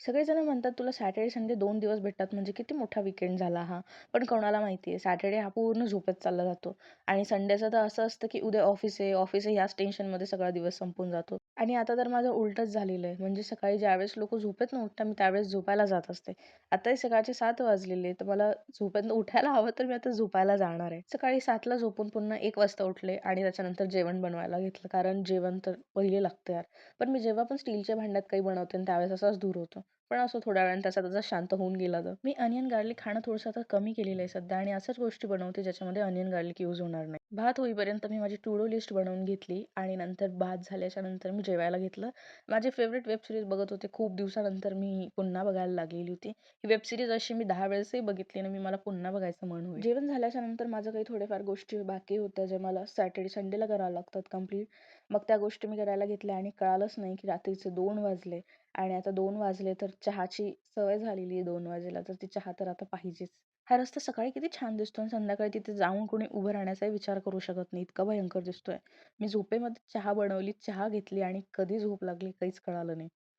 सगळेजण म्हणतात तुला सॅटर्डे, संडे 2 दिवस भेटतात म्हणजे किती मोठा वीकेंड झाला हा. पण कोणाला माहिती आहे सॅटर्डे हा पूर्ण झोपेत चालला जातो आणि संडेचं तर असं असतं की उद्या ऑफिस आहे ह्याच टेन्शनमध्ये सगळा दिवस संपून जातो. आणि आता तर माझं उलटंच झालेलं आहे. म्हणजे सकाळी ज्यावेळेस लोकं झोपेतनं उठतात मी त्यावेळेस झोपायला जात असते. आताही सकाळचे 7 वाजलेले तर मला झोपेतनं उठायला हवं तर मी आता झोपायला जाणार आहे. सकाळी 7ला झोपून पुन्हा 1 वाजता उठले आणि त्याच्यानंतर जेवण बनवायला घेतलं. कारण जेवण तर पहिले लागतं यार. पण मी जेव्हा पण स्टीलच्या भांड्यात काही बनवते आणि त्यावेळेस असाच धूर होतो. पण असं थोड्या वेळाने त्याचा शांत होऊन गेला तर. मी अनियन गार्लिक खाणं थोडंसं आता कमी केलेलं आहे सध्या आणि अशाच गोष्टी बनवते ज्याच्यामध्ये अनियन गार्लिक यूज होणार नाही. भात होईपर्यंत मी माझी टू डू लिस्ट बनवून घेतली आणि नंतर भात झाल्याच्या नंतर मी जेवायला घेतलं. माझी फेव्हरेट वेब सीरीज बघत होते. खूप दिवसानंतर मी पुन्हा बघायला लागलेली होती. ही वेब सीरीज अशी मी 10 वेळेसही बघितली आणि मला पुन्हा बघायचं मन होईल. जेवण झाल्याच्या नंतर माझं काही थोड्याफार गोष्टी बाकी होत्या ज्या मला सॅटर्डे, संडेला कराव्या लागतात कंप्लीट. मग त्या गोष्टी मी करायला घेतल्या आणि कळालंच नाही की रात्रीचे 2 वाजले. आणि आता 2 वाजले तर चहाची सवय झालेली आहे 2 वाजेला, तर ती चहा तर आता पाहिजेच. हा रस्ता सकाळी किती छान दिसतो आणि संध्याकाळी तिथे जाऊन कोणी उभं राहण्याचाही विचार करू शकत नाही, इतका भयंकर दिसतोय. मी झोपेमध्ये चहा बनवली, चहा घेतली आणि कधी झोप लागली काहीच कळालं नाही.